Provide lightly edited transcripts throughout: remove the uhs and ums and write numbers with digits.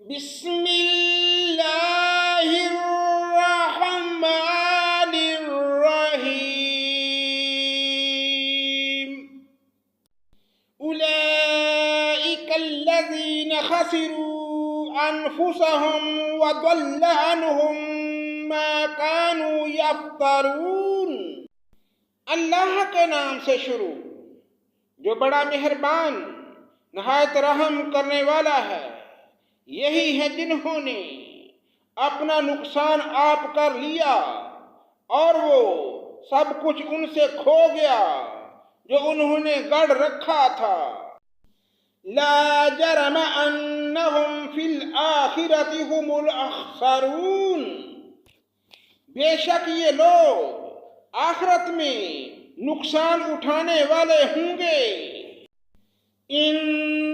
بسم اللہ الرحمن الرحیم اولئک الذین خسروا انفسهم وضل عنهم ما كانوا یفترون۔ اللہ کے نام سے شروع جو بڑا مہربان نہایت رحم کرنے والا ہے۔ یہی ہے جنہوں نے اپنا نقصان آپ کر لیا اور وہ سب کچھ ان سے کھو گیا جو انہوں نے گڑ رکھا تھا۔ لا جرم انہم فی الآخرۃ هم الاخسرون، بے شک یہ لوگ آخرت میں نقصان اٹھانے والے ہوں گے۔ ان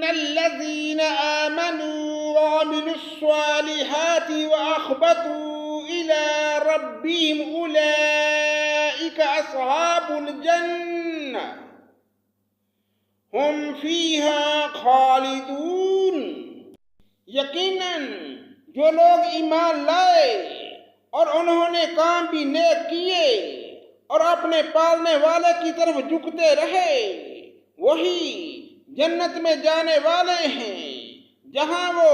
الذین آمنوا وعملوا الصالحات واخبتوا الى ربهم اولئک اصحاب الجنہ ہم فیہا خالدون۔ یقیناً جو لوگ ایمان لائے اور انہوں نے کام بھی نیک کیے اور اپنے پالنے والے کی طرف جھکتے رہے، وہی جنت میں جانے والے ہیں جہاں وہ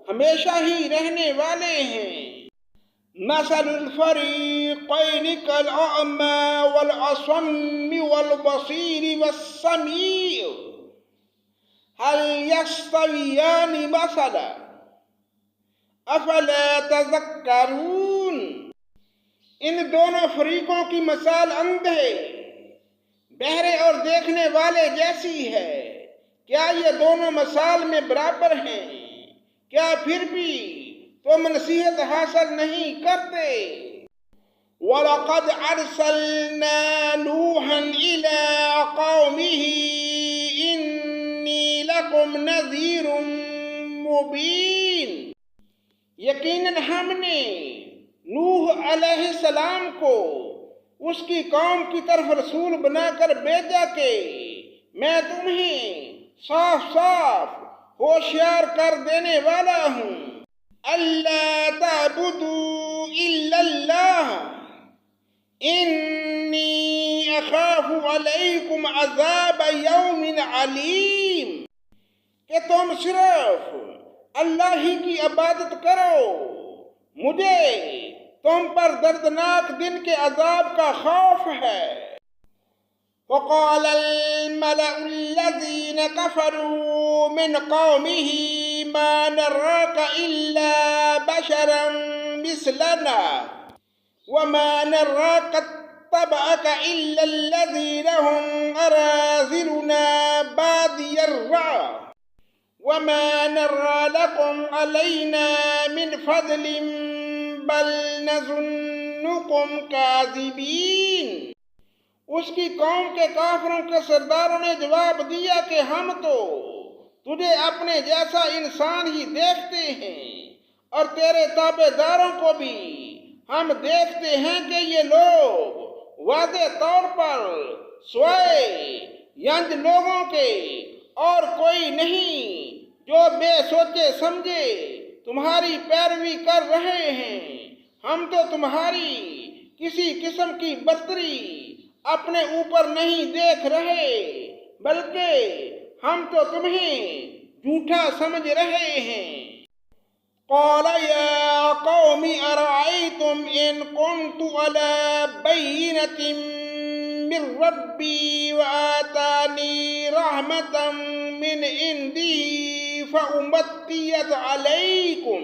ہمیشہ ہی رہنے والے ہیں۔ مثل الفریقین کالأعمی والأصم والبصیر والسمیع هل یستویان مثلا افلا تذکرون۔ ان دونوں فریقوں کی مثال اندھے، بہرے اور دیکھنے والے جیسی ہے۔ کیا یہ دونوں مثال میں برابر ہیں؟ کیا پھر بھی تم نصیحت حاصل نہیں کرتے؟ وَلَقَدْ أَرْسَلْنَا نُوحًا إِلَىٰ قَوْمِهِ إِنِّي لَكُمْ نَذِيرٌ مُّبِينٌ۔ یقیناً ہم نے نوح علیہ السلام کو اس کی قوم کی طرف رسول بنا کر بھیجا کہ میں تمہیں صاف صاف ہوشیار کر دینے والا ہوں۔ اللہ تعبدوا الا اللہ انی اخاف علیکم عذاب یوم علیم، کہ تم صرف اللہ ہی کی عبادت کرو، مجھے تم پر دردناک دن کے عذاب کا خوف ہے۔ وقال الملأ الذين كفروا من قومه ما نراك إلا بشرا مثلنا وما نراك اتبعك إلا الذين هم أراذلنا بادي الرأي وما نرى لكم علينا من فضل بل نظنكم كاذبين۔ اس کی قوم کے کافروں کے سرداروں نے جواب دیا کہ ہم تو تجھے اپنے جیسا انسان ہی دیکھتے ہیں اور تیرے تابع داروں کو بھی ہم دیکھتے ہیں کہ یہ لوگ واضح طور پر سوائے ینج لوگوں کے اور کوئی نہیں جو بے سوچے سمجھے تمہاری پیروی کر رہے ہیں۔ ہم تو تمہاری کسی قسم کی برتری اپنے اوپر نہیں دیکھ رہے، بلکہ ہم تو تمہیں جھوٹا سمجھ رہے ہیں۔ قال یا قوم ارأيتم ان كنت على بينة من ربي وآتاني رحمة من عنده فأمطيت عليكم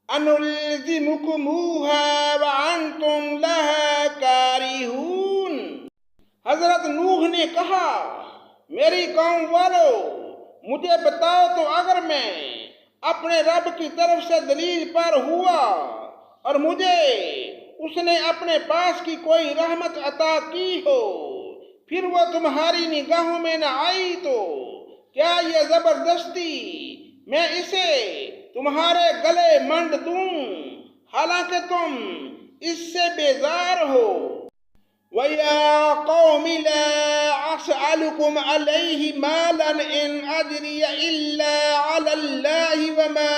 أنلزمكموها وأنتم لها كارهون۔ حضرت نوح نے کہا، میری قوم والو، مجھے بتاؤ تو اگر میں اپنے رب کی طرف سے دلیل پر ہوا اور مجھے اس نے اپنے پاس کی کوئی رحمت عطا کی ہو، پھر وہ تمہاری نگاہوں میں نہ آئی، تو کیا یہ زبردستی میں اسے تمہارے گلے منڈ دوں حالانکہ تم اس سے بیزار ہو؟ وَيَا قَوْمِ لَا أَسْأَلُكُمْ عَلَيْهِ مَالًا إِنْ أَجْرِيَ إِلَّا عَلَى اللَّهِ وَمَا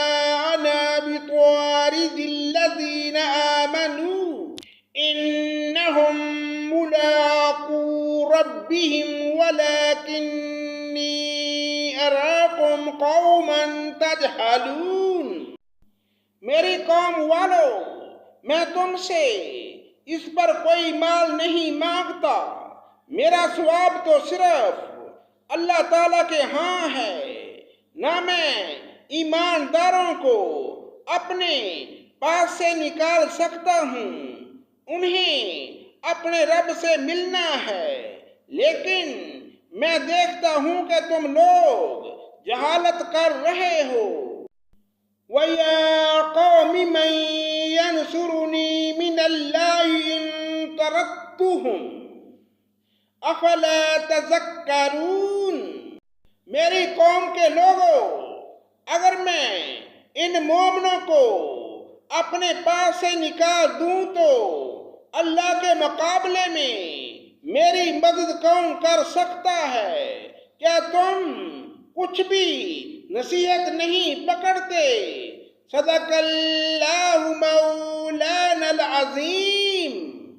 أَنَا بِطَارِدِ الَّذِينَ آمَنُوا إِنَّهُمْ مُلَاقُو رَبِّهِمْ وَلَكِنِّي أَرَاكُمْ قَوْمًا تَجْهَلُونَ۔ میری قوم والو، میں تم سے اس پر کوئی مال نہیں مانگتا، میرا ثواب تو صرف اللہ تعالیٰ کے ہاں ہے۔ نہ میں ایمانداروں کو اپنے پاس سے نکال سکتا ہوں، انہیں اپنے رب سے ملنا ہے، لیکن میں دیکھتا ہوں کہ تم لوگ جہالت کر رہے ہو۔ وَيَا قَوْمِ مَنْ يَنْصُرُنِي مِنَ اللَّهِ إِنْ طَرَدتُّهُمْ أَفَلَا تَذَكَّرُونَ۔ میری قوم کے لوگوں، اگر میں ان مومنوں کو اپنے پاس سے نکال دوں تو اللہ کے مقابلے میں میری مدد کون کر سکتا ہے؟ کیا تم کچھ بھی نصیحت نہیں پکڑتے؟ صدق اللہ مولانا العظیم۔